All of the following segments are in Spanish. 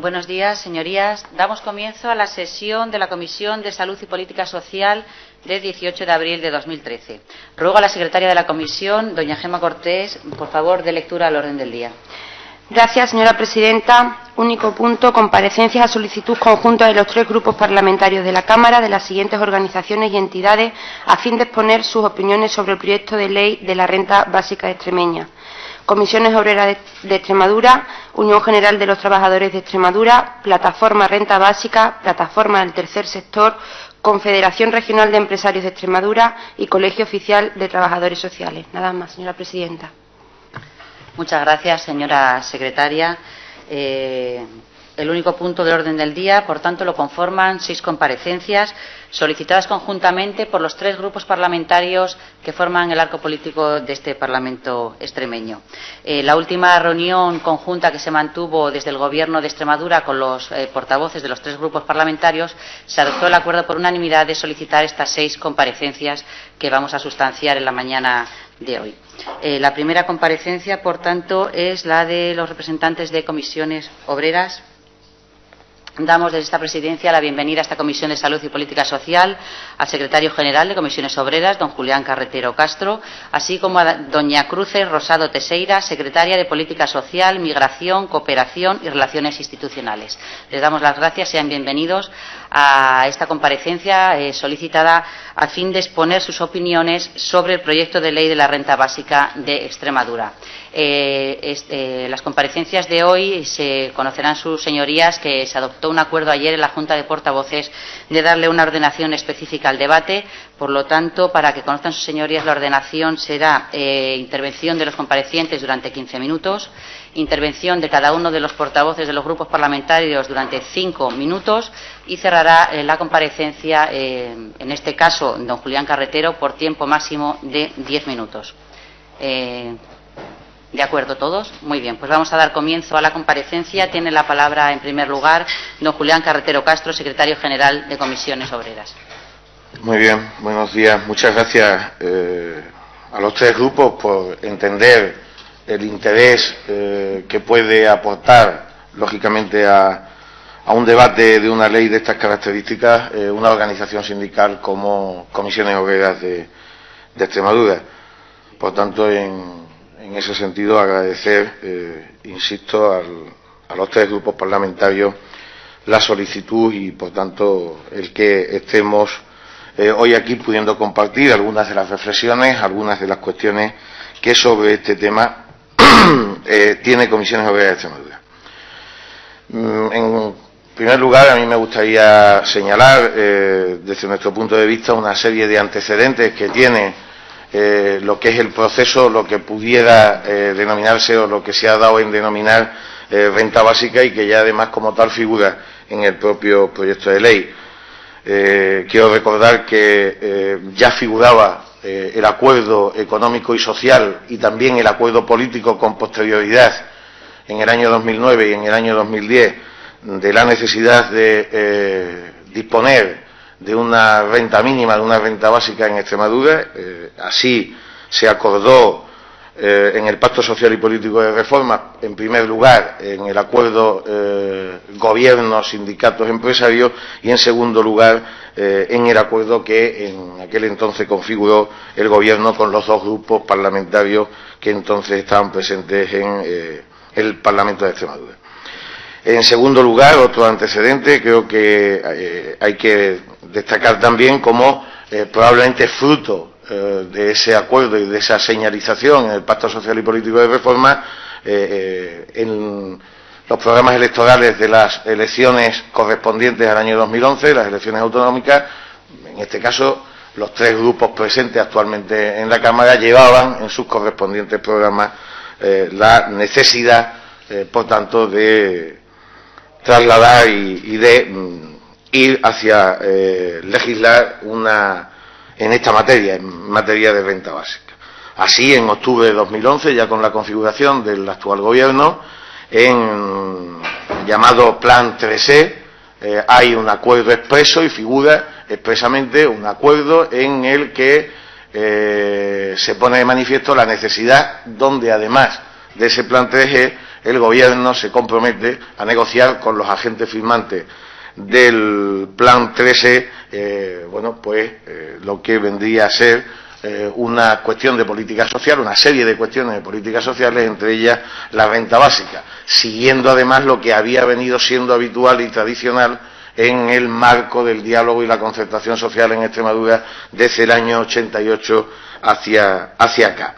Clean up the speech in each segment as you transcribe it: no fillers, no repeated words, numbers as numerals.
Buenos días, señorías. Damos comienzo a la sesión de la Comisión de Salud y Política Social de 18 de abril de 2013. Ruego a la secretaria de la Comisión, doña Gemma Cortés, por favor, dé lectura al orden del día. Gracias, señora presidenta. Único punto, comparecencias a solicitud conjunta de los 3 grupos parlamentarios de la Cámara de las siguientes organizaciones y entidades a fin de exponer sus opiniones sobre el proyecto de ley de la renta básica extremeña. Comisiones Obreras de Extremadura, Unión General de los Trabajadores de Extremadura, Plataforma Renta Básica, Plataforma del Tercer Sector, Confederación Regional de Empresarios de Extremadura y Colegio Oficial de Trabajadores Sociales. Nada más, señora presidenta. Muchas gracias, señora secretaria. El único punto del orden del día, por tanto, lo conforman 6 comparecencias solicitadas conjuntamente por los 3 grupos parlamentarios que forman el arco político de este Parlamento extremeño. La última reunión conjunta que se mantuvo desde el Gobierno de Extremadura con los portavoces de los 3 grupos parlamentarios, se adoptó el acuerdo por unanimidad de solicitar estas 6 comparecencias que vamos a sustanciar en la mañana de hoy. La primera comparecencia, por tanto, es la de los representantes de comisiones obreras. Damos desde esta presidencia la bienvenida a esta Comisión de Salud y Política Social al secretario general de Comisiones Obreras, don Julián Carretero Castro, así como a doña Cruces Rosado Teixeira, secretaria de Política Social, Migración, Cooperación y Relaciones Institucionales. Les damos las gracias, sean bienvenidos a esta comparecencia solicitada a fin de exponer sus opiniones sobre el proyecto de ley de la renta básica de Extremadura. Las comparecencias de hoy se conocerán sus señorías que se adoptó un acuerdo ayer en la Junta de Portavoces de darle una ordenación específica al debate. Por lo tanto, para que conozcan sus señorías, la ordenación será intervención de los comparecientes durante 15 minutos, intervención de cada uno de los portavoces de los grupos parlamentarios durante 5 minutos y cerrará la comparecencia, en este caso, don Julián Carretero, por tiempo máximo de 10 minutos. ¿De acuerdo todos? Muy bien, pues vamos a dar comienzo a la comparecencia. Tiene la palabra, en primer lugar, don Julián Carretero Castro, secretario general de Comisiones Obreras. Muy bien, buenos días. Muchas gracias a los 3 grupos por entender el interés que puede aportar, lógicamente, a un debate de una ley de estas características una organización sindical como Comisiones Obreras de Extremadura. Por tanto, en ese sentido, agradecer, insisto, a los 3 grupos parlamentarios la solicitud y, por tanto, el que estemos hoy aquí pudiendo compartir algunas de las reflexiones, algunas de las cuestiones que sobre este tema tiene Comisiones Obreras de Extremadura. En primer lugar, a mí me gustaría señalar, desde nuestro punto de vista, una serie de antecedentes que tiene lo que es el proceso, lo que pudiera denominarse o lo que se ha dado en denominar renta básica y que ya además como tal figura en el propio proyecto de ley. Quiero recordar que ya figuraba el acuerdo económico y social y también el acuerdo político con posterioridad en el año 2009 y en el año 2010 de la necesidad de disponer de una renta mínima, de una renta básica en Extremadura. Así se acordó en el Pacto Social y Político de Reforma, en primer lugar en el acuerdo gobierno, sindicatos, empresarios, y en segundo lugar en el acuerdo que en aquel entonces configuró el gobierno con los 2 grupos parlamentarios que entonces estaban presentes en el Parlamento de Extremadura. En segundo lugar, otro antecedente, creo que hay que destacar también como probablemente fruto de ese acuerdo y de esa señalización en el Pacto Social y Político de Reforma, en los programas electorales de las elecciones correspondientes al año 2011, las elecciones autonómicas, en este caso los 3 grupos presentes actualmente en la Cámara llevaban en sus correspondientes programas la necesidad, por tanto, de trasladar y de ir hacia legislar en esta materia, en materia de renta básica. Así, en octubre de 2011, ya con la configuración del actual gobierno, en el llamado Plan 3E, hay un acuerdo expreso y figura expresamente un acuerdo en el que se pone de manifiesto la necesidad, donde además de ese plan 3E, el Gobierno se compromete a negociar con los agentes firmantes del plan 3E, lo que vendría a ser una cuestión de política social, una serie de cuestiones de políticas sociales, entre ellas la renta básica, siguiendo además lo que había venido siendo habitual y tradicional en el marco del diálogo y la concertación social en Extremadura desde el año 88 hacia acá.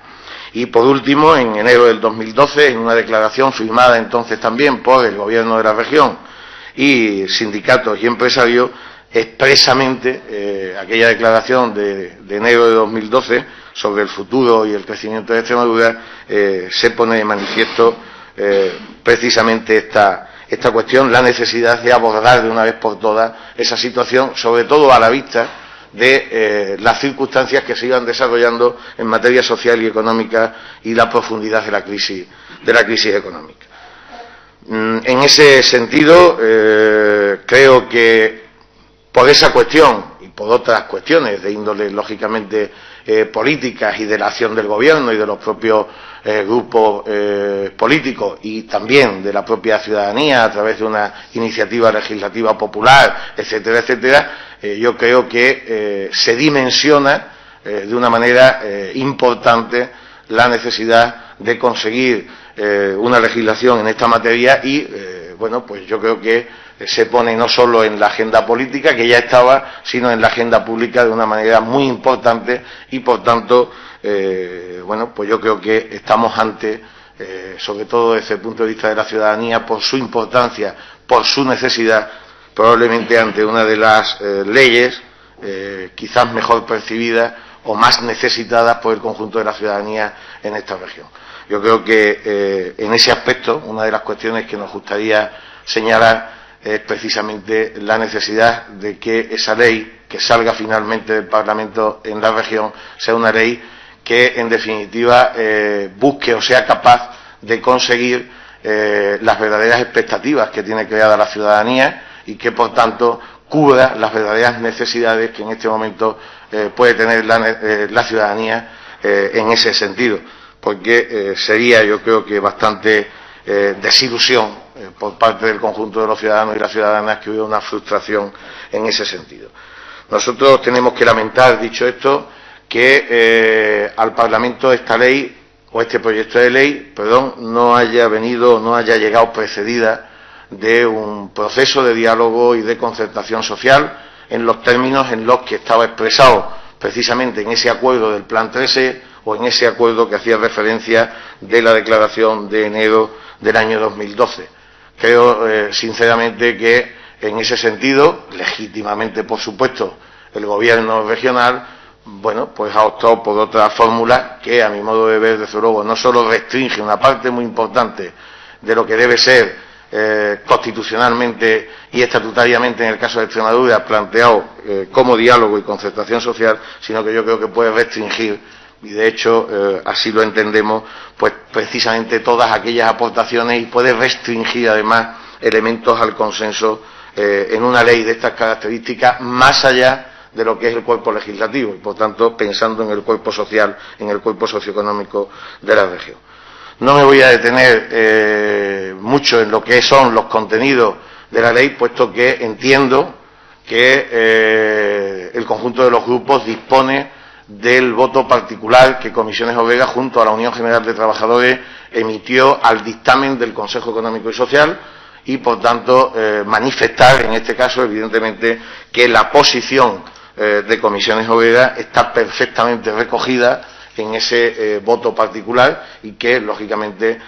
Y por último, en enero del 2012, en una declaración firmada entonces también por el Gobierno de la región y sindicatos y empresarios, expresamente aquella declaración de enero de 2012 sobre el futuro y el crecimiento de Extremadura se pone de manifiesto precisamente esta cuestión, la necesidad de abordar de una vez por todas esa situación, sobre todo a la vista de las circunstancias que se iban desarrollando en materia social y económica y la profundidad de la crisis económica. En ese sentido, creo que por esa cuestión y por otras cuestiones de índole lógicamente políticas y de la acción del Gobierno y de los propios grupos políticos y también de la propia ciudadanía a través de una iniciativa legislativa popular, etcétera, etcétera, yo creo que se dimensiona de una manera importante la necesidad de conseguir una legislación en esta materia y, yo creo que se pone no solo en la agenda política, que ya estaba, sino en la agenda pública de una manera muy importante y, por tanto, yo creo que estamos ante, sobre todo desde el punto de vista de la ciudadanía, por su importancia, por su necesidad, probablemente ante una de las leyes quizás mejor percibidas o más necesitadas por el conjunto de la ciudadanía en esta región. Yo creo que en ese aspecto, una de las cuestiones que nos gustaría señalar es precisamente la necesidad de que esa ley que salga finalmente del Parlamento en la región sea una ley que, en definitiva, busque o sea capaz de conseguir las verdaderas expectativas que tiene creada la ciudadanía y que, por tanto, cubra las verdaderas necesidades que en este momento puede tener la ciudadanía en ese sentido, porque sería, yo creo que bastante desilusión por parte del conjunto de los ciudadanos y las ciudadanas que hubiera una frustración en ese sentido. Nosotros tenemos que lamentar, dicho esto, que al Parlamento esta ley o este proyecto de ley, no haya llegado precedida de un proceso de diálogo y de concertación social en los términos en los que estaba expresado precisamente en ese acuerdo del Plan 3E o en ese acuerdo que hacía referencia de la declaración de enero del año 2012. Creo sinceramente que en ese sentido, legítimamente por supuesto, el Gobierno regional ha optado por otra fórmula que, a mi modo de ver, desde luego, no solo restringe una parte muy importante de lo que debe ser constitucionalmente y estatutariamente, en el caso de Extremadura, planteado como diálogo y concertación social, sino que yo creo que puede restringir, y de hecho así lo entendemos, pues precisamente todas aquellas aportaciones, y puede restringir además elementos al consenso en una ley de estas características, más allá de lo que es el cuerpo legislativo y, por tanto, pensando en el cuerpo social, en el cuerpo socioeconómico de la región. No me voy a detener mucho en lo que son los contenidos de la ley, puesto que entiendo que el conjunto de los grupos dispone del voto particular que Comisiones Obreras, junto a la Unión General de Trabajadores, emitió al dictamen del Consejo Económico y Social y, por tanto, manifestar, en este caso, evidentemente, que la posición de Comisiones Obreras está perfectamente recogida en ese voto particular y que, lógicamente,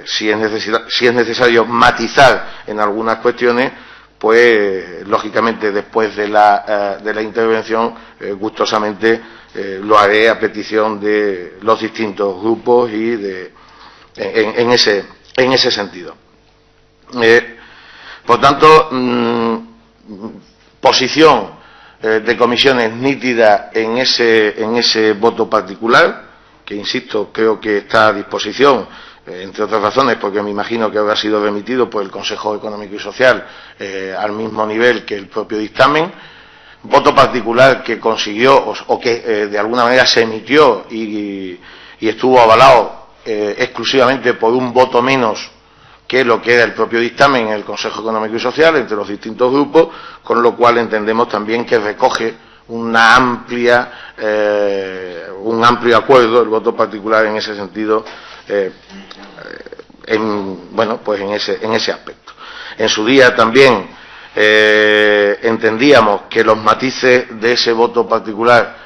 si es necesario matizar en algunas cuestiones, pues, lógicamente, después de la intervención, gustosamente lo haré a petición de los distintos grupos y en ese sentido. Por tanto, posición de comisiones nítida en ese voto particular, que, insisto, creo que está a disposición, entre otras razones, porque me imagino que habrá sido remitido por el Consejo Económico y Social al mismo nivel que el propio dictamen. Voto particular que consiguió o que de alguna manera se emitió y estuvo avalado exclusivamente por un voto menos que lo que era el propio dictamen en el Consejo Económico y Social entre los distintos grupos, con lo cual entendemos también que recoge un amplio acuerdo, el voto particular en ese sentido, en ese aspecto. En su día también entendíamos que los matices de ese voto particular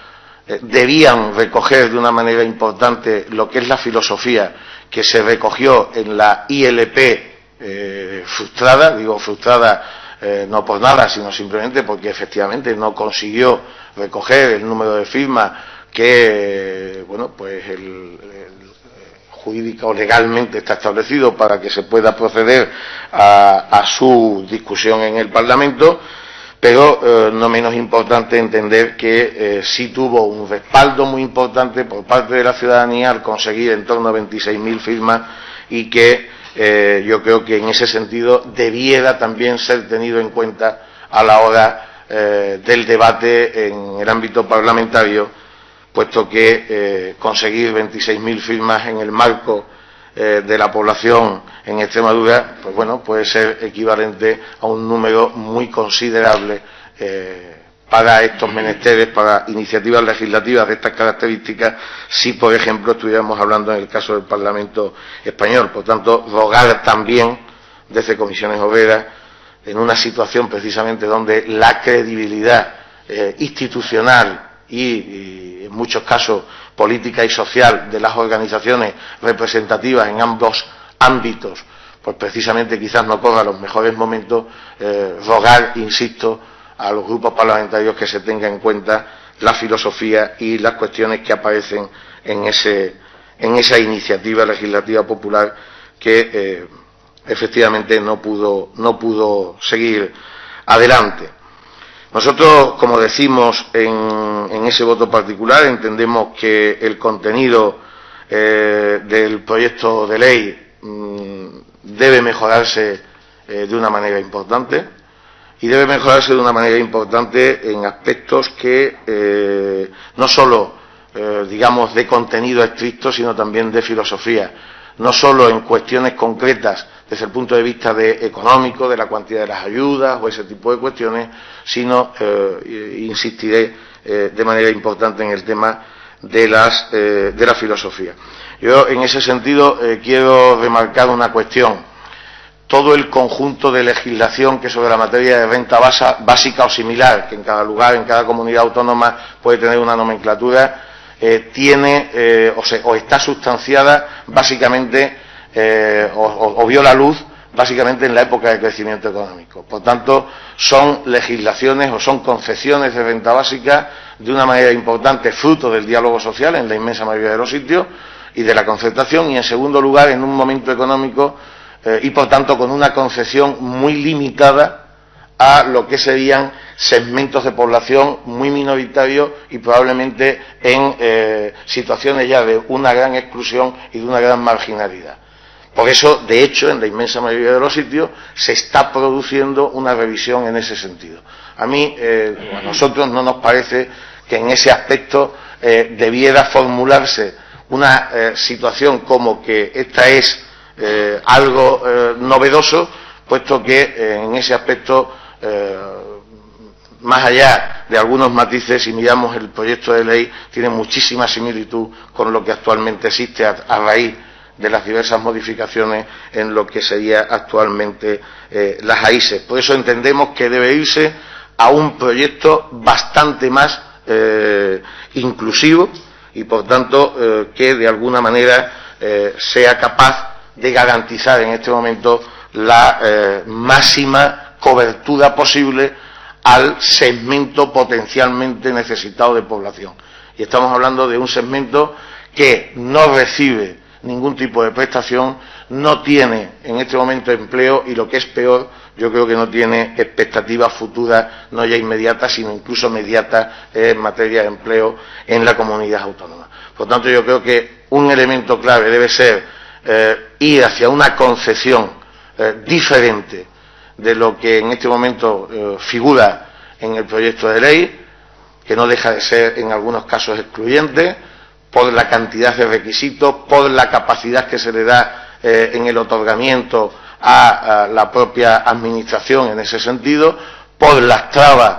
debían recoger de una manera importante lo que es la filosofía que se recogió en la ILP frustrada, digo frustrada no por nada, sino simplemente porque efectivamente no consiguió recoger el número de firmas que, jurídica o legalmente está establecido para que se pueda proceder a su discusión en el Parlamento, pero no menos importante entender que sí tuvo un respaldo muy importante por parte de la ciudadanía al conseguir en torno a 26.000 firmas y que yo creo que en ese sentido debiera también ser tenido en cuenta a la hora del debate en el ámbito parlamentario, puesto que conseguir 26.000 firmas en el marco de la población en Extremadura, pues bueno, puede ser equivalente a un número muy considerable para estos menesteres, para iniciativas legislativas de estas características, si por ejemplo estuviéramos hablando en el caso del Parlamento español. Por tanto, rogar también desde Comisiones Obreras, en una situación precisamente donde la credibilidad institucional y en muchos casos política y social de las organizaciones representativas en ambos ámbitos, pues precisamente quizás no corra los mejores momentos, rogar, insisto, a los grupos parlamentarios que se tenga en cuenta la filosofía y las cuestiones que aparecen en esa iniciativa legislativa popular que efectivamente no pudo seguir adelante. Nosotros, como decimos en ese voto particular, entendemos que el contenido del proyecto de ley debe mejorarse de una manera importante, y debe mejorarse de una manera importante en aspectos que no solo, digamos, de contenido estricto, sino también de filosofía, no solo en cuestiones concretas desde el punto de vista económico, de la cuantía de las ayudas o ese tipo de cuestiones, sino, insistiré de manera importante en el tema de la filosofía. Yo, en ese sentido, quiero remarcar una cuestión. Todo el conjunto de legislación que sobre la materia de renta básica o similar, que en cada lugar, en cada comunidad autónoma puede tener una nomenclatura, tiene o está sustanciada básicamente o vio la luz básicamente en la época de crecimiento económico. Por tanto, son legislaciones o son concepciones de renta básica de una manera importante fruto del diálogo social en la inmensa mayoría de los sitios y de la concertación, y en segundo lugar en un momento económico y por tanto con una concepción muy limitada a lo que serían segmentos de población muy minoritarios y probablemente en situaciones ya de una gran exclusión y de una gran marginalidad. Por eso, de hecho, en la inmensa mayoría de los sitios se está produciendo una revisión en ese sentido. A nosotros no nos parece que en ese aspecto debiera formularse una situación como que esta es algo novedoso, puesto que en ese aspecto, más allá de algunos matices, si miramos el proyecto de ley, tiene muchísima similitud con lo que actualmente existe a raíz de las diversas modificaciones en lo que sería actualmente las AISES. Por eso entendemos que debe irse a un proyecto bastante más inclusivo y, por tanto, que de alguna manera sea capaz de garantizar en este momento la máxima cobertura posible al segmento potencialmente necesitado de población. Y estamos hablando de un segmento que no recibe ningún tipo de prestación, no tiene en este momento empleo y, lo que es peor, yo creo que no tiene expectativas futuras, no ya inmediatas, sino incluso mediatas en materia de empleo en la comunidad autónoma. Por tanto, yo creo que un elemento clave debe ser ir hacia una concepción diferente de lo que en este momento figura en el proyecto de ley, que no deja de ser en algunos casos excluyente, por la cantidad de requisitos, por la capacidad que se le da en el otorgamiento a la propia Administración en ese sentido, por las trabas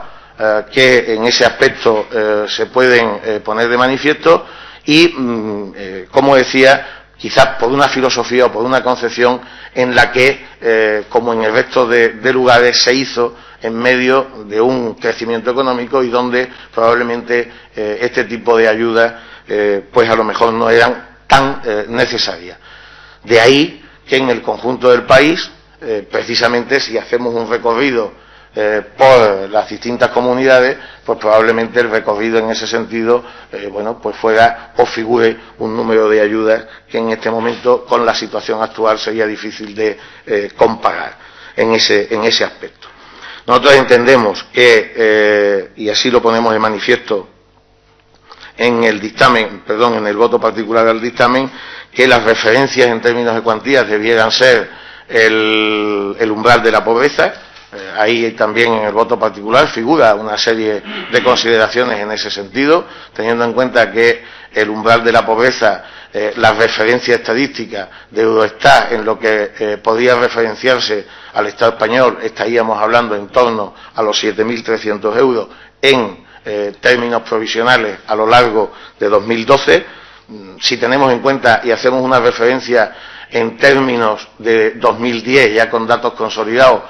que en ese aspecto se pueden poner de manifiesto y, como decía, quizás por una filosofía o por una concepción en la que, como en el resto de lugares, se hizo en medio de un crecimiento económico y donde probablemente este tipo de ayudas pues a lo mejor no eran tan necesarias. De ahí que en el conjunto del país, precisamente si hacemos un recorrido por las distintas comunidades, pues probablemente el recorrido en ese sentido, bueno, pues fuera o figure un número de ayudas que en este momento con la situación actual sería difícil de comparar en ese aspecto. Nosotros entendemos que, y así lo ponemos de manifiesto en el dictamen, en el voto particular al dictamen, que las referencias en términos de cuantías debieran ser el umbral de la pobreza. Ahí también en el voto particular figura una serie de consideraciones en ese sentido, teniendo en cuenta que el umbral de la pobreza, la referencia estadística de Eurostat en lo que podría referenciarse al Estado español, estaríamos hablando en torno a los 7.300 euros en términos provisionales a lo largo de 2012. Si tenemos en cuenta y hacemos una referencia en términos de 2010, ya con datos consolidados,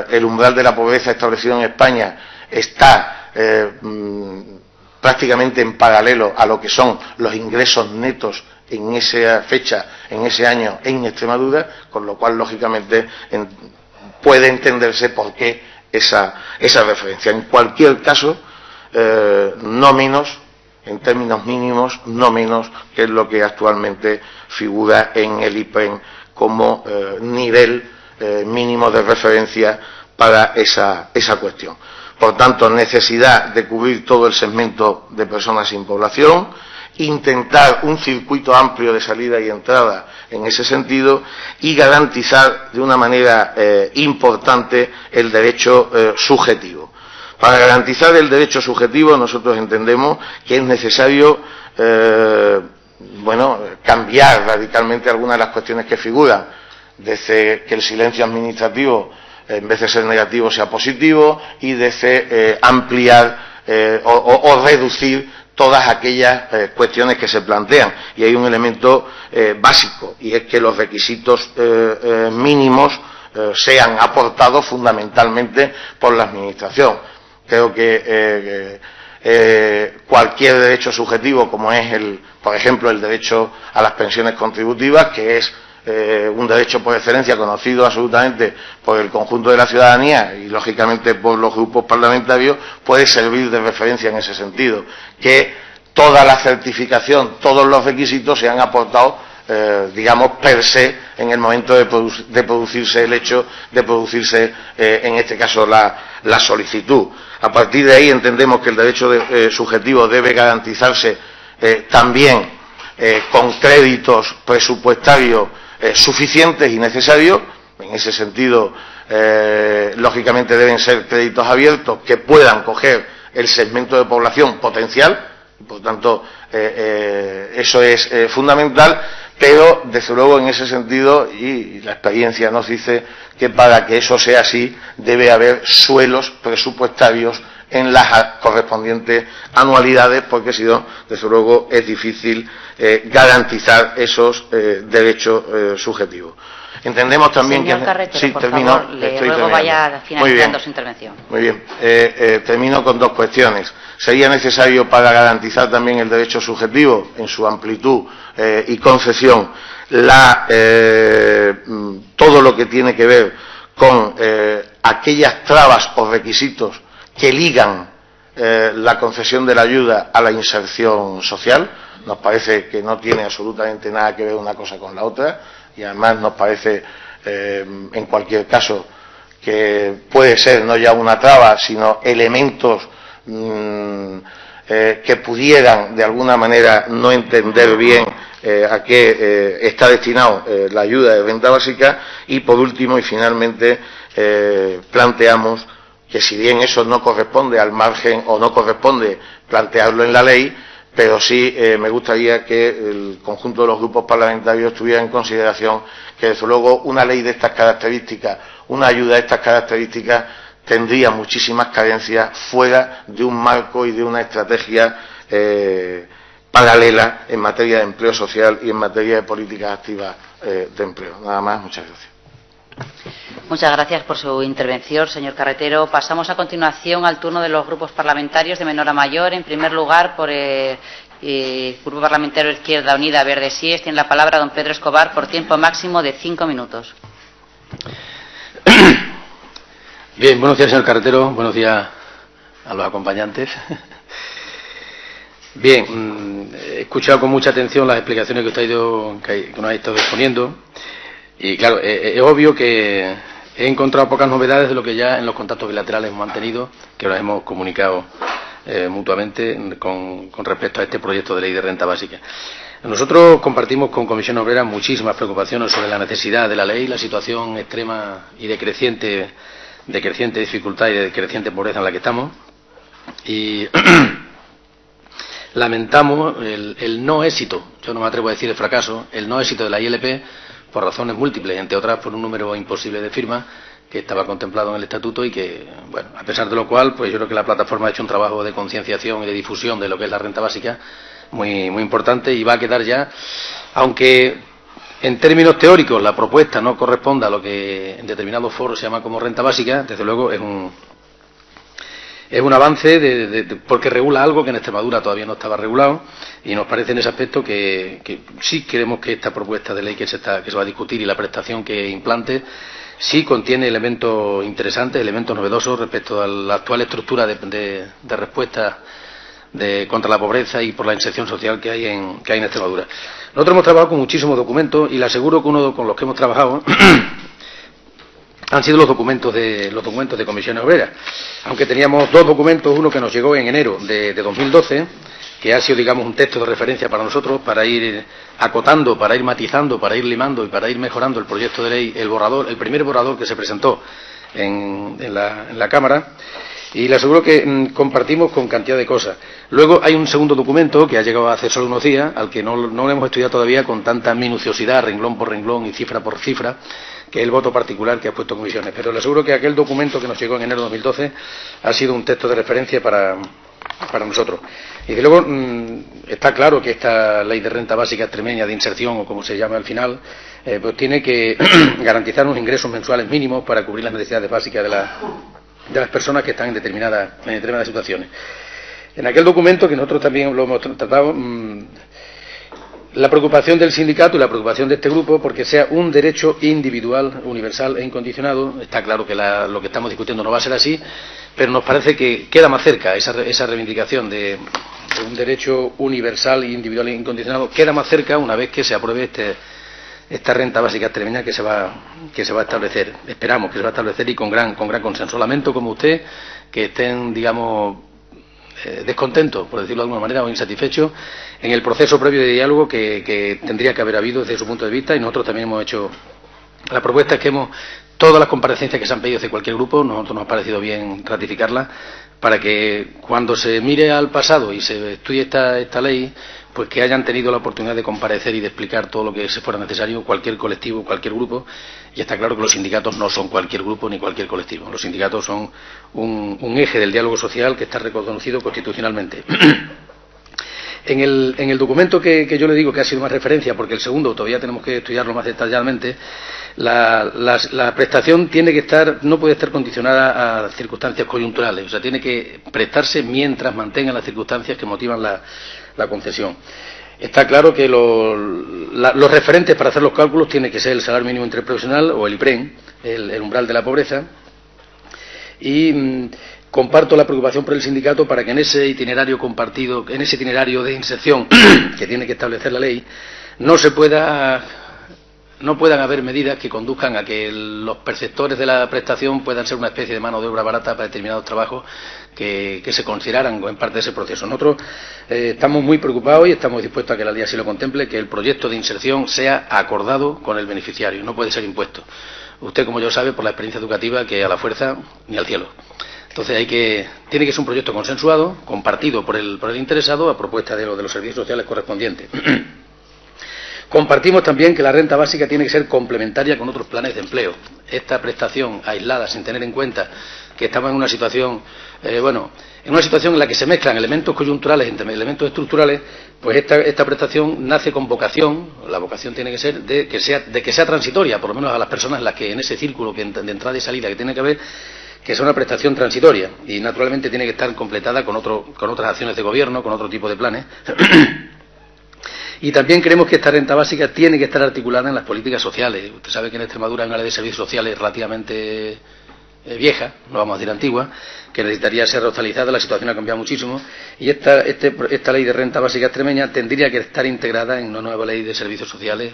el umbral de la pobreza establecido en España está prácticamente en paralelo a lo que son los ingresos netos en esa fecha, en ese año en Extremadura, con lo cual lógicamente puede entenderse por qué esa referencia. En cualquier caso, no menos, en términos mínimos, no menos que es lo que actualmente figura en el IPREN como nivel mínimo de referencia para esa cuestión. Por tanto, necesidad de cubrir todo el segmento de personas sin población, intentar un circuito amplio de salida y entrada en ese sentido y garantizar de una manera importante el derecho subjetivo. Para garantizar el derecho subjetivo nosotros entendemos que es necesario cambiar radicalmente algunas de las cuestiones que figuran, desde que el silencio administrativo en vez de ser negativo sea positivo y desde ampliar o reducir todas aquellas cuestiones que se plantean. Y hay un elemento básico, y es que los requisitos mínimos sean aportados fundamentalmente por la Administración. Creo que cualquier derecho subjetivo, como es por ejemplo el derecho a las pensiones contributivas, que es un derecho por excelencia conocido absolutamente por el conjunto de la ciudadanía y lógicamente por los grupos parlamentarios, puede servir de referencia en ese sentido, que toda la certificación, todos los requisitos sean aportados per se en el momento de producirse el hecho, de producirse en este caso la solicitud. A partir de ahí entendemos que el derecho subjetivo debe garantizarse también con créditos presupuestarios suficientes y necesarios. En ese sentido, lógicamente deben ser créditos abiertos que puedan coger el segmento de población potencial, por tanto eso es fundamental, pero desde luego en ese sentido, y la experiencia nos dice que para que eso sea así debe haber suelos presupuestarios en las correspondientes anualidades, porque si no, desde luego es difícil garantizar esos derechos subjetivos. Entendemos también Señor que... Carretero, sí, por termino. favor, le ruego vaya finalizando su intervención. Muy bien. Termino con dos cuestiones. Sería necesario, para garantizar también el derecho subjetivo en su amplitud y concepción, todo lo que tiene que ver con aquellas trabas o requisitos que ligan la concesión de la ayuda a la inserción social. Nos parece que no tiene absolutamente nada que ver una cosa con la otra, y además nos parece, en cualquier caso, que puede ser no ya una traba, sino elementos que pudieran de alguna manera no entender bien a qué está destinado la ayuda de renta básica. Y por último y finalmente planteamos que, si bien eso no corresponde al margen o no corresponde plantearlo en la ley, pero sí me gustaría que el conjunto de los grupos parlamentarios tuviera en consideración que, desde luego, una ley de estas características, una ayuda de estas características, tendría muchísimas carencias fuera de un marco y de una estrategia paralela en materia de empleo social y en materia de políticas activas de empleo. Nada más, muchas gracias. Muchas gracias por su intervención, señor Carretero. Pasamos a continuación al turno de los grupos parlamentarios de menor a mayor. En primer lugar, por el Grupo Parlamentario Izquierda Unida Verde Sies, tiene la palabra don Pedro Escobar por tiempo máximo de 5 minutos. Bien, buenos días, señor Carretero. Buenos días a los acompañantes. Bien, he escuchado con mucha atención las explicaciones que usted nos ha estado exponiendo. Y claro, es obvio que he encontrado pocas novedades de lo que ya en los contactos bilaterales hemos mantenido, que nos hemos comunicado mutuamente con respecto a este proyecto de ley de renta básica. Nosotros compartimos con Comisión Obrera muchísimas preocupaciones sobre la necesidad de la ley, la situación extrema y de creciente dificultad y de creciente pobreza en la que estamos. Y lamentamos el no éxito, yo no me atrevo a decir el fracaso, el no éxito de la ILP, por razones múltiples, entre otras por un número imposible de firmas que estaba contemplado en el estatuto y que, bueno, a pesar de lo cual, pues yo creo que la plataforma ha hecho un trabajo de concienciación y de difusión de lo que es la renta básica muy importante, y va a quedar ya, aunque en términos teóricos la propuesta no corresponda a lo que en determinados foros se llama como renta básica, desde luego es un avance porque regula algo que en Extremadura todavía no estaba regulado, y nos parece en ese aspecto que sí creemos que esta propuesta de ley que se va a discutir y la prestación que implante sí contiene elementos interesantes, elementos novedosos respecto a la actual estructura de respuesta contra la pobreza y por la inserción social que hay en Extremadura. Nosotros hemos trabajado con muchísimos documentos y le aseguro que uno con los que hemos trabajado han sido los documentos de Comisiones Obreras, aunque teníamos dos documentos, uno que nos llegó en enero de 2012, que ha sido, digamos, un texto de referencia para nosotros, para ir acotando, para ir matizando, para ir limando y para ir mejorando el proyecto de ley, el primer borrador que se presentó en la Cámara, y le aseguro que compartimos con cantidad de cosas. Luego hay un segundo documento que ha llegado hace solo unos días, al que no lo hemos estudiado todavía con tanta minuciosidad, renglón por renglón y cifra por cifra, que es el voto particular que ha puesto Comisiones. Pero le aseguro que aquel documento que nos llegó en enero de 2012 ha sido un texto de referencia para nosotros. Y de luego está claro que esta ley de renta básica extremeña de inserción, o como se llama al final, pues tiene que garantizar unos ingresos mensuales mínimos para cubrir las necesidades básicas de las personas que están en determinadas situaciones. En aquel documento, que nosotros también lo hemos tratado, la preocupación del sindicato y la preocupación de este grupo porque sea un derecho individual, universal e incondicionado. Está claro que lo que estamos discutiendo no va a ser así, pero nos parece que queda más cerca esa reivindicación de un derecho universal, individual e incondicionado, queda más cerca una vez que se apruebe esta renta básica extremeña que se va a establecer. Esperamos que se va a establecer y con gran consenso. Lamento, como usted, que estén, digamos, descontentos, por decirlo de alguna manera, o insatisfechos en el proceso previo de diálogo que tendría que haber habido desde su punto de vista, y nosotros también hemos hecho la propuesta que todas las comparecencias que se han pedido de cualquier grupo, nosotros nos ha parecido bien ratificarlas, para que cuando se mire al pasado y se estudie esta ley, pues que hayan tenido la oportunidad de comparecer y de explicar todo lo que se fuera necesario, cualquier colectivo, cualquier grupo. Y está claro que los sindicatos no son cualquier grupo ni cualquier colectivo. Los sindicatos son un eje del diálogo social que está reconocido constitucionalmente. En el documento que yo le digo que ha sido más referencia, porque el segundo todavía tenemos que estudiarlo más detalladamente, la prestación no puede estar condicionada a circunstancias coyunturales, o sea, tiene que prestarse mientras mantengan las circunstancias que motivan la concesión. Está claro que los referentes para hacer los cálculos tiene que ser el salario mínimo interprofesional o el IPREM, el umbral de la pobreza, y comparto la preocupación por el sindicato para que en ese itinerario compartido, en ese itinerario de inserción que tiene que establecer la ley, no puedan haber medidas que conduzcan a que los perceptores de la prestación puedan ser una especie de mano de obra barata para determinados trabajos que se consideraran en parte de ese proceso. Nosotros estamos muy preocupados y estamos dispuestos a que la ley así lo contemple, que el proyecto de inserción sea acordado con el beneficiario, no puede ser impuesto. Usted, como yo, sabe por la experiencia educativa que a la fuerza ni al cielo. Entonces tiene que ser un proyecto consensuado, compartido por el interesado, a propuesta de los servicios sociales correspondientes. Compartimos también que la renta básica tiene que ser complementaria con otros planes de empleo. Esta prestación aislada, sin tener en cuenta que estamos en una situación, en una situación en la que se mezclan elementos coyunturales entre elementos estructurales, pues esta prestación nace con vocación. La vocación tiene que ser de que sea transitoria, por lo menos a las personas en las que en ese círculo de entrada y salida que tiene que haber, que sea una prestación transitoria, y naturalmente tiene que estar completada con otras acciones de gobierno, con otro tipo de planes. Y también creemos que esta renta básica tiene que estar articulada en las políticas sociales. Usted sabe que en Extremadura hay una ley de servicios sociales relativamente vieja, no vamos a decir antigua, que necesitaría ser actualizada. La situación ha cambiado muchísimo, y esta ley de renta básica extremeña tendría que estar integrada en una nueva ley de servicios sociales,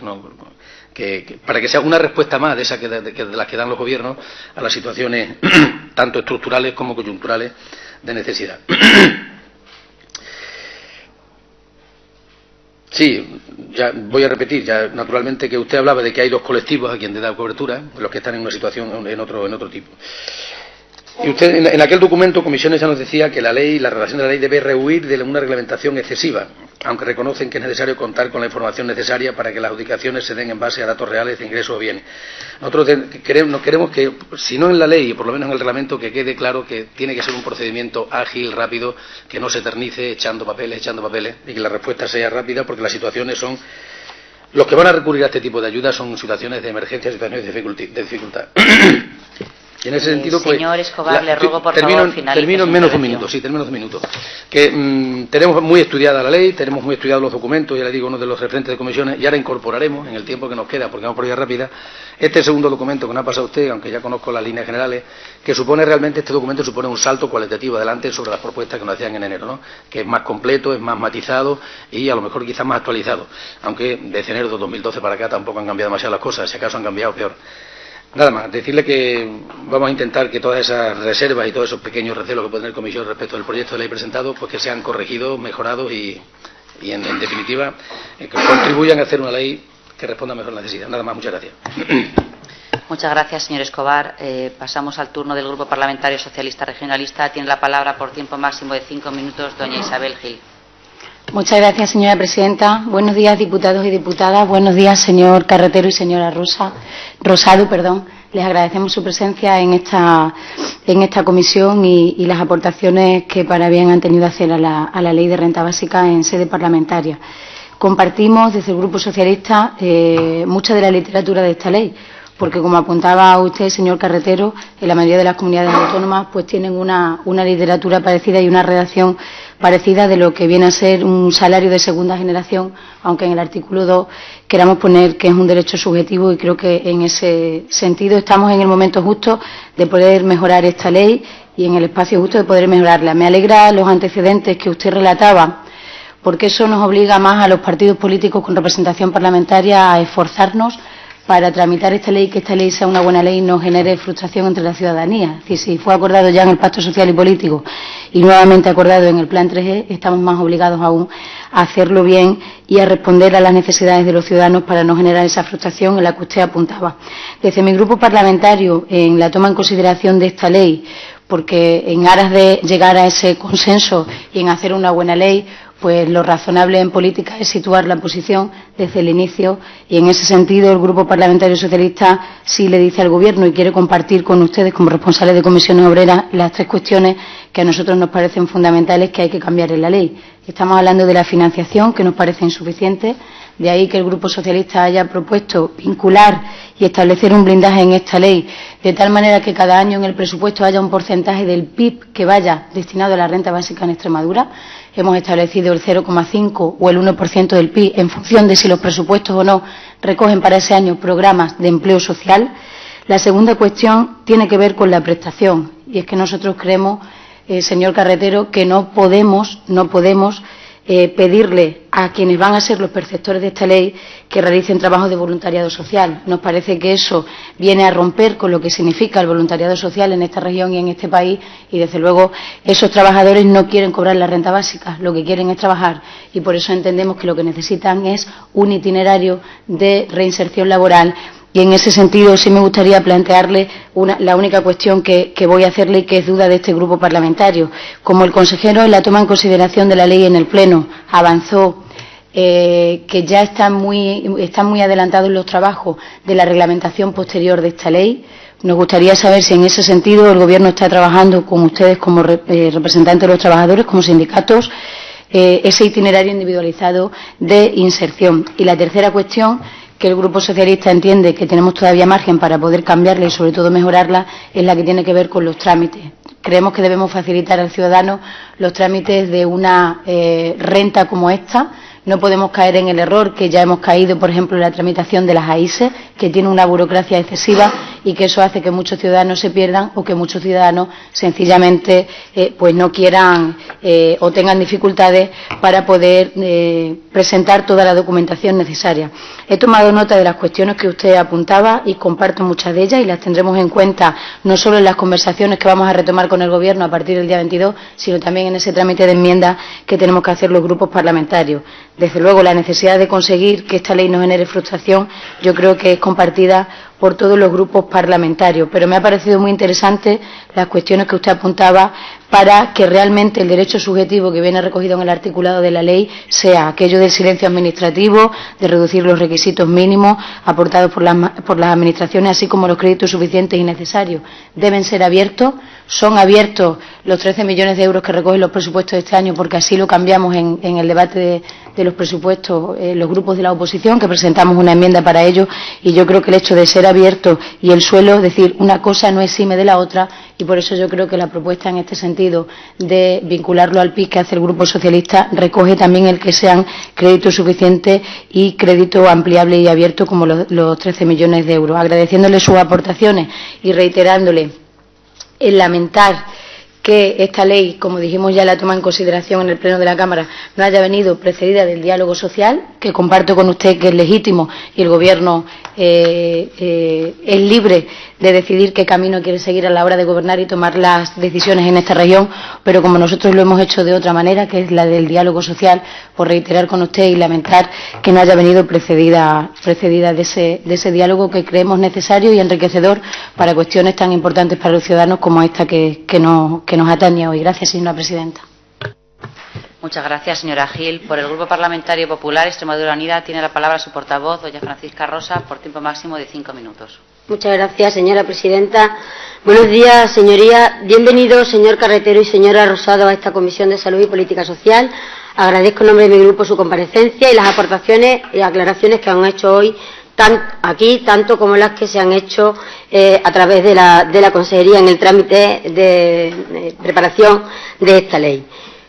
para que sea una respuesta más de las que dan los gobiernos a las situaciones tanto estructurales como coyunturales de necesidad. Sí, ya voy a repetir, ya naturalmente, que usted hablaba de que hay dos colectivos a quienes da cobertura, los que están en una situación en otro tipo. Y usted, en aquel documento, Comisiones ya nos decía que la redacción de la ley debe rehuir de una reglamentación excesiva, aunque reconocen que es necesario contar con la información necesaria para que las adjudicaciones se den en base a datos reales de ingresos o bienes. Nosotros queremos que, si no en la ley, por lo menos en el reglamento, que quede claro que tiene que ser un procedimiento ágil, rápido, que no se eternice echando papeles, y que la respuesta sea rápida, porque las situaciones son... Los que van a recurrir a este tipo de ayudas son situaciones de emergencia, situaciones de dificultad. Y en ese sentido, pues, señor Escobar, le ruego por favor finalice. Termino en menos de un minuto. Que tenemos muy estudiada la ley, tenemos muy estudiados los documentos, ya le digo, uno de los referentes de comisiones, y ahora incorporaremos, en el tiempo que nos queda, porque vamos por vía rápida, este segundo documento que nos ha pasado usted, aunque ya conozco las líneas generales, que este documento supone un salto cualitativo adelante sobre las propuestas que nos hacían en enero, ¿no? Que es más completo, es más matizado y a lo mejor quizás más actualizado, aunque desde enero de 2012 para acá tampoco han cambiado demasiado las cosas, si acaso han cambiado peor. Nada más, decirle que vamos a intentar que todas esas reservas y todos esos pequeños recelos que puede tener Comisión respecto del proyecto de ley presentado, pues que sean corregidos, mejorados y en definitiva, que contribuyan a hacer una ley que responda mejor a la necesidad. Nada más, muchas gracias. Muchas gracias, señor Escobar. Pasamos al turno del Grupo Parlamentario Socialista Regionalista. Tiene la palabra por tiempo máximo de 5 minutos doña Isabel Gil. Muchas gracias, señora presidenta. Buenos días, diputados y diputadas. Buenos días, señor Carretero y señora Rosado. Les agradecemos su presencia en esta comisión y las aportaciones que para bien han tenido a hacer a la ley de renta básica en sede parlamentaria. Compartimos desde el Grupo Socialista mucha de la literatura de esta ley, porque como apuntaba usted, señor Carretero, en la mayoría de las comunidades autónomas pues tienen una literatura parecida y una redacción parecida de lo que viene a ser un salario de segunda generación, aunque en el artículo 2 queramos poner que es un derecho subjetivo, y creo que en ese sentido estamos en el momento justo de poder mejorar esta ley y en el espacio justo de poder mejorarla. Me alegra los antecedentes que usted relataba, porque eso nos obliga más a los partidos políticos con representación parlamentaria a esforzarnos para tramitar esta ley, que esta ley sea una buena ley y no genere frustración entre la ciudadanía. Es decir, si fue acordado ya en el Pacto Social y Político y nuevamente acordado en el Plan 3E, estamos más obligados aún a hacerlo bien y a responder a las necesidades de los ciudadanos para no generar esa frustración en la que usted apuntaba. Desde mi grupo parlamentario, en la toma en consideración de esta ley, porque en aras de llegar a ese consenso y en hacer una buena ley, pues lo razonable en política es situar la posición desde el inicio, y en ese sentido el Grupo Parlamentario Socialista sí le dice al Gobierno y quiere compartir con ustedes, como responsables de comisiones obreras, las 3 cuestiones que a nosotros nos parecen fundamentales que hay que cambiar en la ley. Estamos hablando de la financiación, que nos parece insuficiente, de ahí que el Grupo Socialista haya propuesto vincular y establecer un blindaje en esta ley, de tal manera que cada año en el presupuesto haya un porcentaje del PIB que vaya destinado a la renta básica en Extremadura. Hemos establecido el 0,5 o el 1% del PIB en función de si los presupuestos o no recogen para ese año programas de empleo social. La segunda cuestión tiene que ver con la prestación, y es que nosotros creemos, señor Carretero, que no podemos pedirle a quienes van a ser los perceptores de esta ley que realicen trabajos de voluntariado social. Nos parece que eso viene a romper con lo que significa el voluntariado social en esta región y en este país, y desde luego esos trabajadores no quieren cobrar la renta básica, lo que quieren es trabajar, y por eso entendemos que lo que necesitan es un itinerario de reinserción laboral y en ese sentido sí me gustaría plantearle la única cuestión que voy a hacerle y que es duda de este grupo parlamentario. Como el consejero en la toma en consideración de la ley en el Pleno avanzó que ya están muy adelantados los trabajos de la reglamentación posterior de esta ley, nos gustaría saber si en ese sentido el Gobierno está trabajando con ustedes como representantes de los trabajadores, como sindicatos, ese itinerario individualizado de inserción. Y la tercera cuestión, que el Grupo Socialista entiende que tenemos todavía margen para poder cambiarla y sobre todo mejorarla, es la que tiene que ver con los trámites. Creemos que debemos facilitar al ciudadano los trámites de una renta como esta. No podemos caer en el error que ya hemos caído, por ejemplo, en la tramitación de las AISE, que tiene una burocracia excesiva y que eso hace que muchos ciudadanos se pierdan o que muchos ciudadanos sencillamente pues no quieran o tengan dificultades para poder presentar toda la documentación necesaria. He tomado nota de las cuestiones que usted apuntaba y comparto muchas de ellas y las tendremos en cuenta no solo en las conversaciones que vamos a retomar con el Gobierno a partir del día 22, sino también en ese trámite de enmiendas que tenemos que hacer los grupos parlamentarios. Desde luego, la necesidad de conseguir que esta ley no genere frustración yo creo que es compartida por todos los grupos parlamentarios, pero me ha parecido muy interesante las cuestiones que usted apuntaba para que realmente el derecho subjetivo que viene recogido en el articulado de la ley sea aquello del silencio administrativo, de reducir los requisitos mínimos aportados por las administraciones, así como los créditos suficientes y necesarios. Deben ser abiertos. Son abiertos los 13 millones de euros que recogen los presupuestos de este año, porque así lo cambiamos en el debate de los presupuestos, los grupos de la oposición, que presentamos una enmienda para ello, y yo creo que el hecho de ser abierto y el suelo, es decir, una cosa no exime de la otra, y por eso yo creo que la propuesta en este sentido de vincularlo al PIB que hace el Grupo Socialista recoge también el que sean créditos suficientes y crédito ampliable y abierto como los 13 millones de euros. Agradeciéndole sus aportaciones y reiterándole el lamentar que esta ley, como dijimos ya, la toma en consideración en el Pleno de la Cámara, no haya venido precedida del diálogo social, que comparto con usted que es legítimo y el Gobierno es libre de decidir qué camino quiere seguir a la hora de gobernar y tomar las decisiones en esta región, pero como nosotros lo hemos hecho de otra manera, que es la del diálogo social, por reiterar con usted y lamentar que no haya venido precedida de ese diálogo que creemos necesario y enriquecedor para cuestiones tan importantes para los ciudadanos como esta que nos atañe hoy. Gracias, señora presidenta. Muchas gracias, señora Gil. Por el Grupo Parlamentario Popular Extremadura Unida tiene la palabra su portavoz, doña Francisca Rosa, por tiempo máximo de 5 minutos. Muchas gracias, señora presidenta. Buenos días, señorías. Bienvenido, señor Carretero y señora Rosado, a esta Comisión de Salud y Política Social. Agradezco en nombre de mi grupo su comparecencia y las aportaciones y aclaraciones que han hecho hoy aquí, tanto como las que se han hecho a través de la Consejería en el trámite de preparación de esta ley.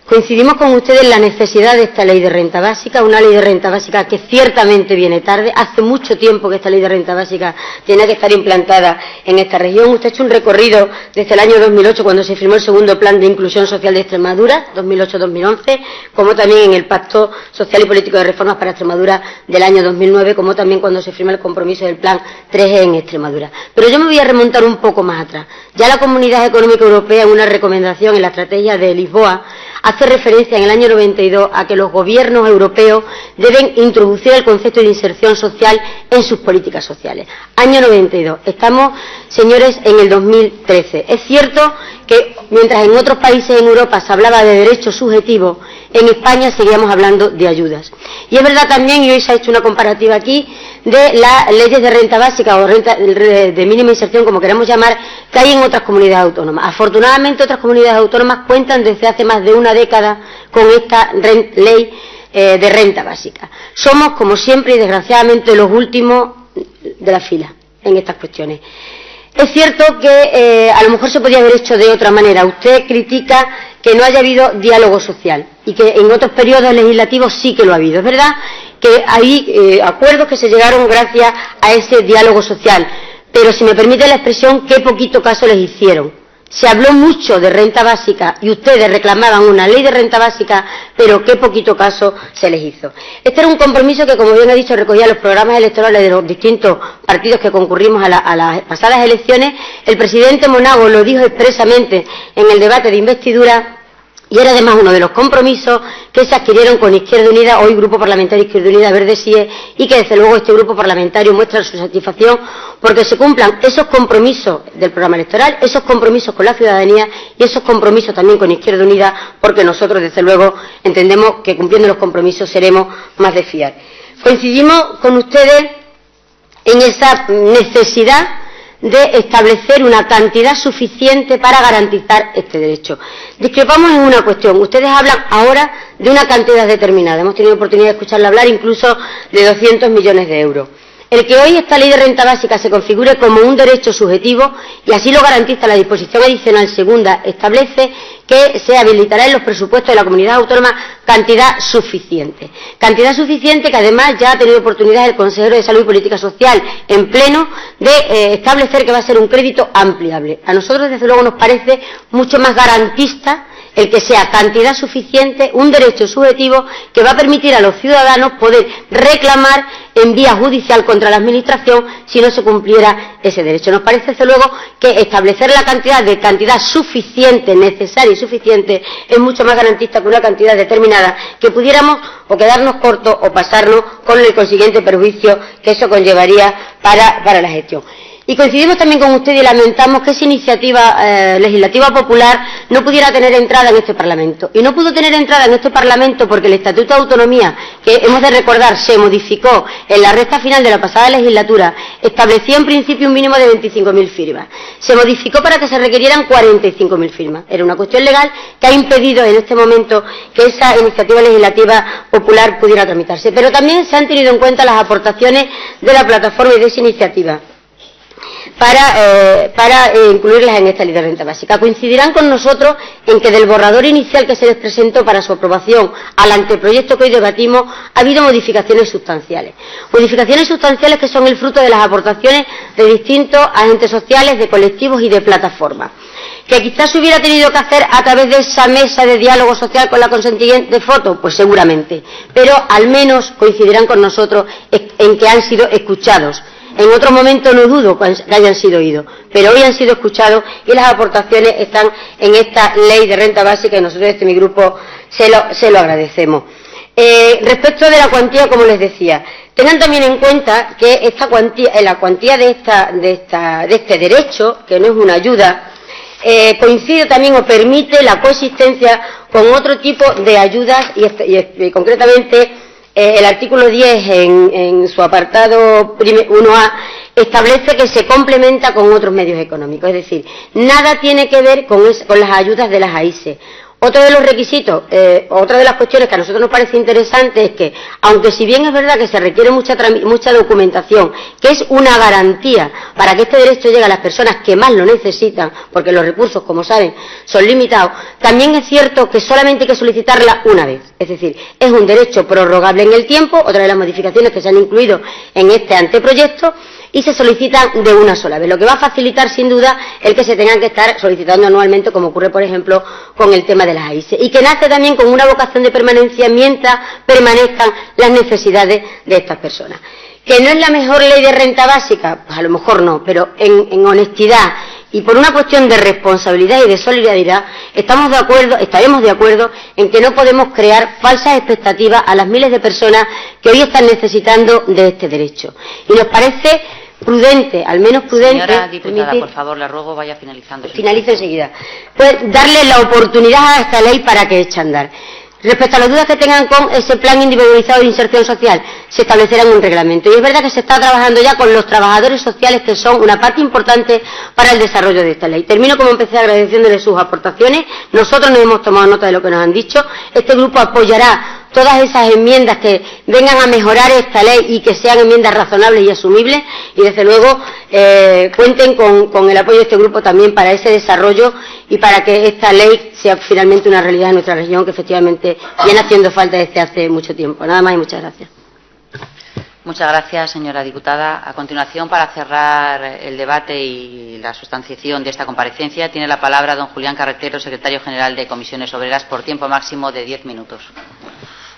Coincidimos con ustedes en la necesidad de esta ley de renta básica, una ley de renta básica que ciertamente viene tarde. Hace mucho tiempo que esta ley de renta básica tenía que estar implantada en esta región. Usted ha hecho un recorrido desde el año 2008, cuando se firmó el segundo Plan de Inclusión Social de Extremadura, 2008-2011, como también en el Pacto Social y Político de Reformas para Extremadura del año 2009, como también cuando se firma el compromiso del Plan 3G en Extremadura. Pero yo me voy a remontar un poco más atrás. Ya la Comunidad Económica Europea, en una recomendación en la Estrategia de Lisboa, hace referencia en el año 92 a que los gobiernos europeos deben introducir el concepto de inserción social en sus políticas sociales. Año 92. Estamos, señores, en el 2013. Es cierto que mientras en otros países en Europa se hablaba de derechos subjetivos, en España seguíamos hablando de ayudas. Y es verdad también, y hoy se ha hecho una comparativa aquí, de las leyes de renta básica o renta de mínima inserción, como queramos llamar, que hay en otras comunidades autónomas. Afortunadamente, otras comunidades autónomas cuentan desde hace más de una década con esta ley de renta básica. Somos, como siempre y desgraciadamente, los últimos de la fila en estas cuestiones. Es cierto que a lo mejor se podía haber hecho de otra manera. Usted critica que no haya habido diálogo social y que en otros periodos legislativos sí que lo ha habido. Es verdad que hay acuerdos que se llegaron gracias a ese diálogo social, pero si me permite la expresión, qué poquito caso les hicieron. Se habló mucho de renta básica y ustedes reclamaban una ley de renta básica, pero qué poquito caso se les hizo. Este era un compromiso que, como bien he dicho, recogía los programas electorales de los distintos partidos que concurrimos a las pasadas elecciones. El presidente Monago lo dijo expresamente en el debate de investidura Y era además uno de los compromisos que se adquirieron con Izquierda Unida, hoy Grupo Parlamentario Izquierda Unida Verde SIE, y que desde luego este grupo parlamentario muestra su satisfacción porque se cumplan esos compromisos del programa electoral, esos compromisos con la ciudadanía y esos compromisos también con Izquierda Unida, porque nosotros desde luego entendemos que cumpliendo los compromisos seremos más de fiar. Coincidimos con ustedes en esa necesidad de establecer una cantidad suficiente para garantizar este derecho. Discrepamos en una cuestión. Ustedes hablan ahora de una cantidad determinada. Hemos tenido oportunidad de escucharle hablar incluso de 200 millones de euros. El que hoy esta ley de renta básica se configure como un derecho subjetivo, y así lo garantiza la disposición adicional segunda, establece que se habilitará en los presupuestos de la comunidad autónoma cantidad suficiente. Cantidad suficiente que además ya ha tenido oportunidad el consejero de Salud y Política Social en pleno de establecer que va a ser un crédito ampliable. A nosotros desde luego nos parece mucho más garantista el que sea cantidad suficiente, un derecho subjetivo que va a permitir a los ciudadanos poder reclamar en vía judicial contra la Administración si no se cumpliera ese derecho. Nos parece, desde luego, que establecer la cantidad suficiente, necesaria y suficiente, es mucho más garantista que una cantidad determinada que pudiéramos o quedarnos cortos o pasarnos con el consiguiente perjuicio que eso conllevaría para la gestión. Y coincidimos también con usted y lamentamos que esa iniciativa legislativa popular no pudiera tener entrada en este Parlamento. Y no pudo tener entrada en este Parlamento porque el Estatuto de Autonomía, que hemos de recordar se modificó en la recta final de la pasada legislatura, establecía en principio un mínimo de 25.000 firmas. Se modificó para que se requirieran 45.000 firmas. Era una cuestión legal que ha impedido en este momento que esa iniciativa legislativa popular pudiera tramitarse. Pero también se han tenido en cuenta las aportaciones de la plataforma y de esa iniciativa para incluirlas en esta ley de renta básica. Coincidirán con nosotros en que del borrador inicial que se les presentó para su aprobación al anteproyecto que hoy debatimos ha habido modificaciones sustanciales. Modificaciones sustanciales que son el fruto de las aportaciones de distintos agentes sociales, de colectivos y de plataformas. ¿Que quizás se hubiera tenido que hacer a través de esa mesa de diálogo social con la consiguiente foto? Pues seguramente. Pero al menos coincidirán con nosotros en que han sido escuchados. En otro momento no dudo que hayan sido oídos, pero hoy han sido escuchados y las aportaciones están en esta ley de renta básica y nosotros desde mi grupo se lo agradecemos. Respecto de la cuantía, como les decía, tengan también en cuenta que esta cuantía, la cuantía de este derecho, que no es una ayuda, coincide también o permite la coexistencia con otro tipo de ayudas y concretamente el artículo 10 en su apartado 1A establece que se complementa con otros medios económicos, es decir, nada tiene que ver con las ayudas de las AISE. Otro de los requisitos, otra de las cuestiones que a nosotros nos parece interesante es que, aunque si bien es verdad que se requiere mucha documentación, que es una garantía para que este derecho llegue a las personas que más lo necesitan, porque los recursos, como saben, son limitados, también es cierto que solamente hay que solicitarla una vez. Es decir, es un derecho prorrogable en el tiempo, otra de las modificaciones que se han incluido en este anteproyecto, y se solicitan de una sola vez, lo que va a facilitar sin duda el que se tengan que estar solicitando anualmente, como ocurre por ejemplo con el tema de las AISE, y que nace también con una vocación de permanencia mientras permanezcan las necesidades de estas personas. ¿Que no es la mejor ley de renta básica? Pues a lo mejor no, pero en honestidad y por una cuestión de responsabilidad y de solidaridad estaremos de acuerdo en que no podemos crear falsas expectativas a las miles de personas que hoy están necesitando de este derecho. Y nos parece prudente, al menos prudente. Señora diputada, por favor, le ruego vaya finalizando. Finalice enseguida. Pues darle la oportunidad a esta ley para que eche a andar. Respecto a las dudas que tengan con ese plan individualizado de inserción social, se establecerá en un reglamento. Y es verdad que se está trabajando ya con los trabajadores sociales, que son una parte importante para el desarrollo de esta ley. Termino como empecé agradeciéndole sus aportaciones. Nosotros nos hemos tomado nota de lo que nos han dicho. Este grupo apoyará todas esas enmiendas que vengan a mejorar esta ley y que sean enmiendas razonables y asumibles. Y desde luego cuenten con el apoyo de este grupo también para ese desarrollo y para que esta ley sea finalmente una realidad en nuestra región, que efectivamente viene haciendo falta desde hace mucho tiempo. Nada más y muchas gracias. Muchas gracias, señora diputada. A continuación, para cerrar el debate y la sustanciación de esta comparecencia, tiene la palabra don Julián Carretero, secretario general de Comisiones Obreras, por tiempo máximo de 10 minutos.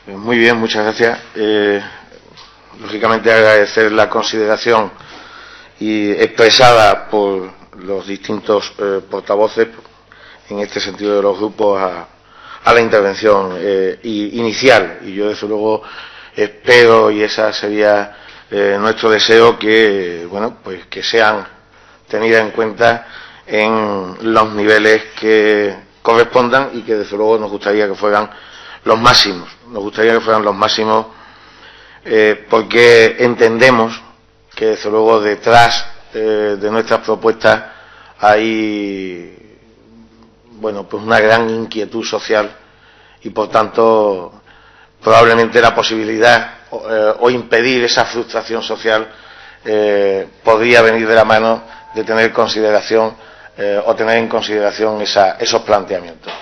Muy bien, muchas gracias. Lógicamente agradecer la consideración expresada por los distintos portavoces, en este sentido de los grupos, a la intervención inicial. Y yo, desde luego, espero, y esa sería nuestro deseo, que, bueno, pues que sean tenidas en cuenta en los niveles que correspondan y que, desde luego, nos gustaría que fueran los máximos. Nos gustaría que fueran los máximos porque entendemos que, desde luego, detrás de nuestras propuestas hay, bueno, pues una gran inquietud social y, por tanto, probablemente la posibilidad o impedir esa frustración social podría venir de la mano de tener consideración o tener en consideración esos planteamientos.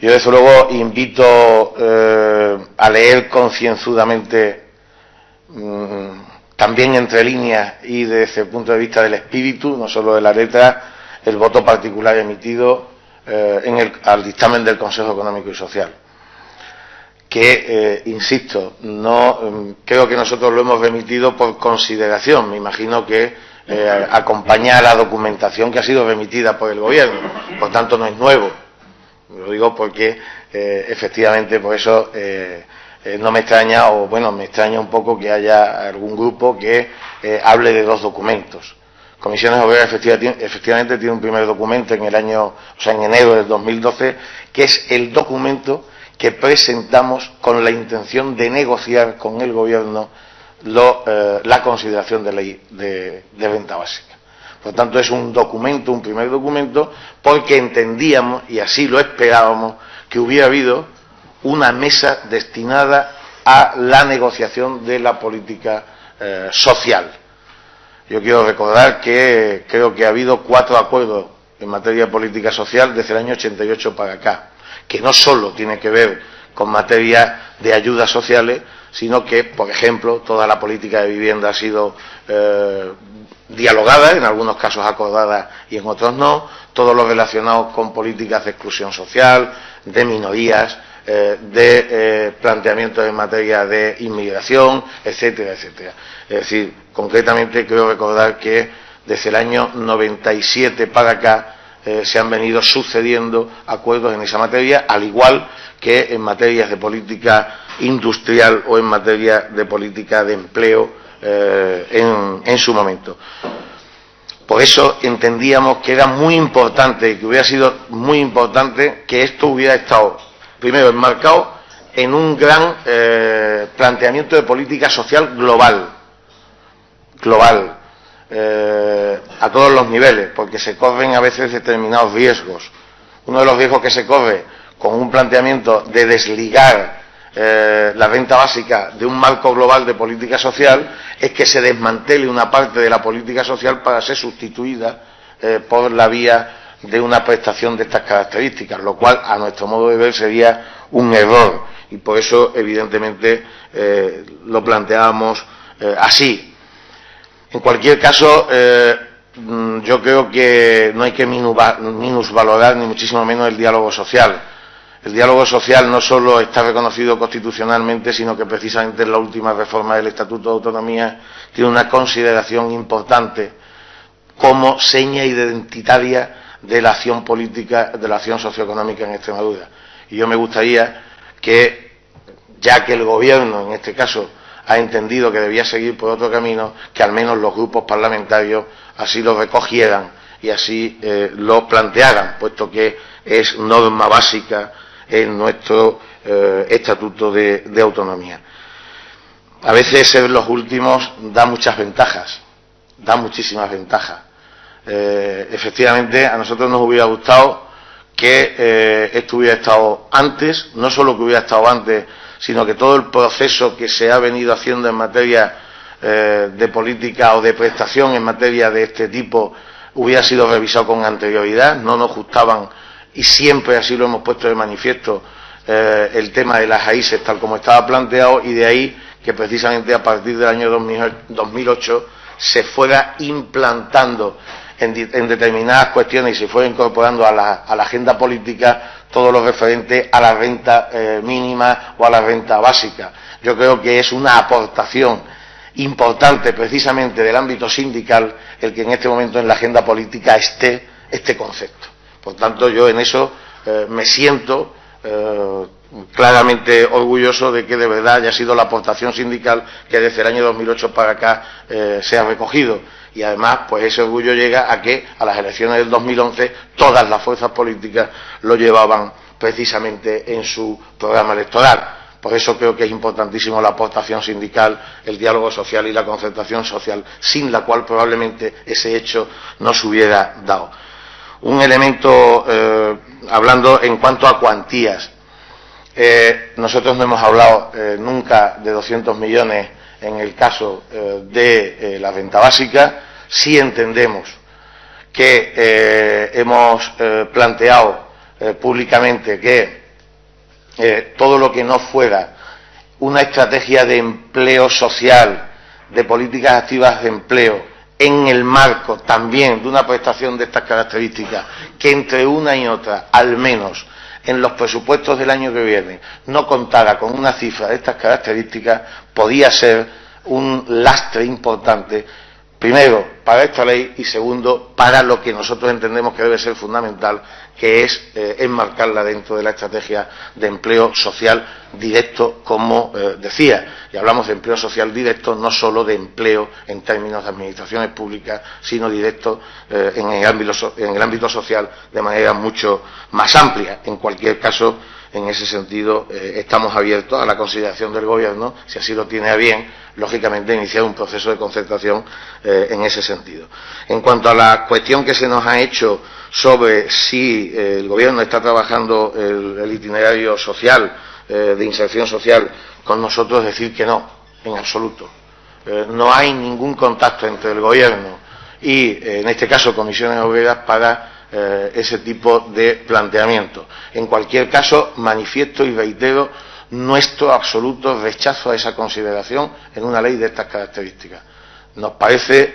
Yo, desde luego, invito a leer concienzudamente, también entre líneas y desde el punto de vista del espíritu, no solo de la letra, el voto particular emitido al dictamen del Consejo Económico y Social, que, insisto, no creo que nosotros lo hemos remitido por consideración. Me imagino que acompaña a la documentación que ha sido remitida por el Gobierno, por tanto no es nuevo. Lo digo porque efectivamente, por eso no me extraña, o bueno, me extraña un poco que haya algún grupo que hable de dos documentos. Comisiones Obreras efectivamente tiene un primer documento en enero del 2012, que es el documento que presentamos con la intención de negociar con el Gobierno la consideración de ley de renta básica. Por tanto, es un documento, un primer documento, porque entendíamos, y así lo esperábamos, que hubiera habido una mesa destinada a la negociación de la política social. Yo quiero recordar que creo que ha habido 4 acuerdos en materia de política social desde el año 88 para acá, que no solo tiene que ver con materia de ayudas sociales, sino que, por ejemplo, toda la política de vivienda ha sido dialogada, en algunos casos acordada y en otros no, todo lo relacionado con políticas de exclusión social, de minorías, de planteamientos en materia de inmigración, etcétera, etcétera. Es decir, concretamente quiero recordar que desde el año 97 para acá se han venido sucediendo acuerdos en esa materia, al igual que en materias de política industrial o en materia de política de empleo en su momento. Por eso entendíamos que era muy importante y que hubiera sido muy importante que esto hubiera estado primero enmarcado en un gran planteamiento de política social global, a todos los niveles, porque se corren a veces determinados riesgos. Uno de los riesgos que se corre con un planteamiento de desligar la renta básica de un marco global de política social es que se desmantele una parte de la política social para ser sustituida por la vía de una prestación de estas características, lo cual, a nuestro modo de ver, sería un error, y por eso, evidentemente, lo planteábamos así. En cualquier caso, yo creo que no hay que minusvalorar ni muchísimo menos el diálogo social. El diálogo social no solo está reconocido constitucionalmente, sino que precisamente en la última reforma del Estatuto de Autonomía tiene una consideración importante como seña identitaria de la acción política, de la acción socioeconómica en Extremadura. Y yo me gustaría que, ya que el Gobierno, en este caso, ha entendido que debía seguir por otro camino, que al menos los grupos parlamentarios así lo recogieran y así lo plantearan, puesto que es norma básica en nuestro Estatuto de Autonomía. A veces ser los últimos da muchas ventajas, da muchísimas ventajas. Efectivamente, a nosotros nos hubiera gustado que esto hubiera estado antes, no solo que hubiera estado antes, sino que todo el proceso que se ha venido haciendo en materia de política o de prestación en materia de este tipo hubiera sido revisado con anterioridad. No nos gustaban, y siempre así lo hemos puesto de manifiesto, el tema de las AISES tal como estaba planteado, y de ahí que precisamente a partir del año 2008 se fuera implantando en determinadas cuestiones y se fuera incorporando a la agenda política todo lo referente a la renta mínima o a la renta básica. Yo creo que es una aportación importante precisamente del ámbito sindical el que en este momento en la agenda política esté este concepto. Por tanto, yo en eso me siento claramente orgulloso de que de verdad haya sido la aportación sindical que desde el año 2008 para acá se ha recogido. Y además, pues ese orgullo llega a que a las elecciones del 2011 todas las fuerzas políticas lo llevaban precisamente en su programa electoral. Por eso creo que es importantísimo la aportación sindical, el diálogo social y la concertación social, sin la cual probablemente ese hecho no se hubiera dado. Un elemento, hablando en cuanto a cuantías, nosotros no hemos hablado nunca de 200 millones en el caso de la renta básica. Sí entendemos que hemos planteado públicamente que todo lo que no fuera una estrategia de empleo social, de políticas activas de empleo, en el marco también de una prestación de estas características, que entre una y otra, al menos en los presupuestos del año que viene, no contara con una cifra de estas características, podía ser un lastre importante, primero, para esta ley y segundo, para lo que nosotros entendemos que debe ser fundamental, que es enmarcarla dentro de la estrategia de empleo social directo, como decía. Y hablamos de empleo social directo, no solo de empleo en términos de administraciones públicas, sino directo en el ámbito social de manera mucho más amplia. En cualquier caso, en ese sentido, estamos abiertos a la consideración del Gobierno, si así lo tiene a bien, lógicamente iniciar un proceso de concertación en ese sentido. En cuanto a la cuestión que se nos ha hecho sobre si el Gobierno está trabajando el itinerario social, de inserción social, con nosotros, decir que no, en absoluto. No hay ningún contacto entre el Gobierno y, en este caso, Comisiones Obreras para ese tipo de planteamiento. En cualquier caso, manifiesto y reitero nuestro absoluto rechazo a esa consideración en una ley de estas características. Nos parece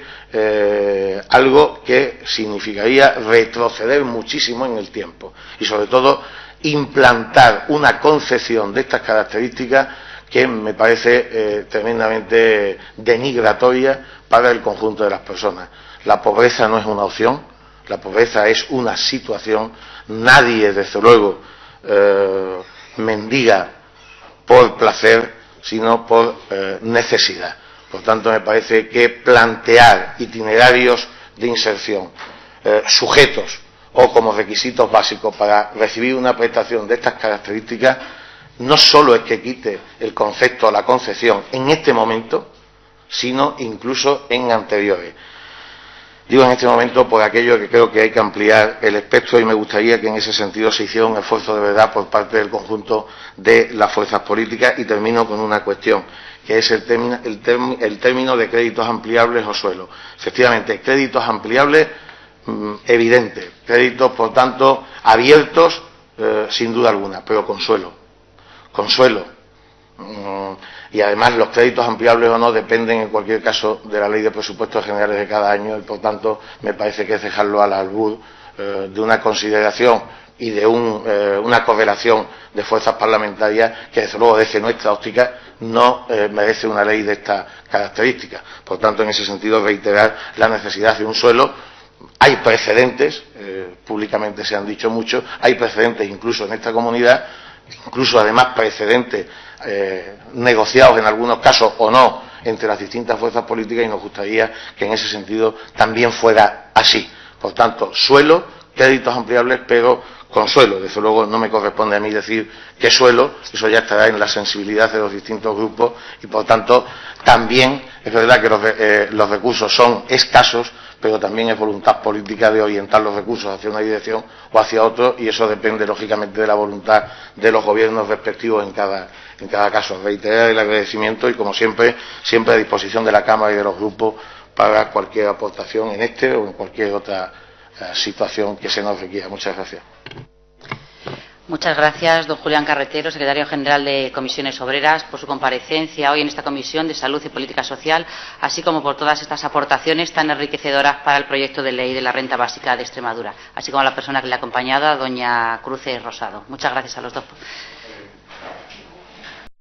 algo que significaría retroceder muchísimo en el tiempo y, sobre todo, implantar una concepción de estas características que me parece tremendamente denigratoria para el conjunto de las personas. La pobreza no es una opción, la pobreza es una situación. Nadie, desde luego, mendiga por placer, sino por necesidad. Por tanto, me parece que plantear itinerarios de inserción sujetos o como requisitos básicos para recibir una prestación de estas características no solo es que quite el concepto o la concepción en este momento, sino incluso en anteriores. Digo en este momento por aquello que creo que hay que ampliar el espectro y me gustaría que en ese sentido se hiciera un esfuerzo de verdad por parte del conjunto de las fuerzas políticas, y termino con una cuestión, que es el término de créditos ampliables o suelo. Efectivamente, créditos ampliables evidentes, créditos, por tanto, abiertos sin duda alguna, pero con suelo. Y además los créditos ampliables o no dependen en cualquier caso de la ley de presupuestos generales de cada año, y por tanto me parece que es dejarlo al albur de una consideración y de una correlación de fuerzas parlamentarias que, desde luego, desde nuestra óptica no merece una ley de estas características. Por tanto, en ese sentido, reiterar la necesidad de un suelo. Hay precedentes, públicamente se han dicho mucho, hay precedentes incluso en esta comunidad, incluso además precedentes negociados en algunos casos o no entre las distintas fuerzas políticas, y nos gustaría que en ese sentido también fuera así. Por tanto, suelo, créditos ampliables, pero con suelo. Desde luego no me corresponde a mí decir qué suelo, eso ya estará en la sensibilidad de los distintos grupos, y por tanto también es verdad que los recursos son escasos, pero también es voluntad política de orientar los recursos hacia una dirección o hacia otro, y eso depende lógicamente de la voluntad de los gobiernos respectivos en cada caso. Reiterar el agradecimiento y, como siempre a disposición de la Cámara y de los grupos para cualquier aportación en este o en cualquier otra situación que se nos requiera. Muchas gracias. Muchas gracias, don Julián Carretero, secretario general de Comisiones Obreras, por su comparecencia hoy en esta Comisión de Salud y Política Social, así como por todas estas aportaciones tan enriquecedoras para el proyecto de ley de la renta básica de Extremadura, así como a la persona que le ha acompañado, a doña Cruces Rosado. Muchas gracias a los dos.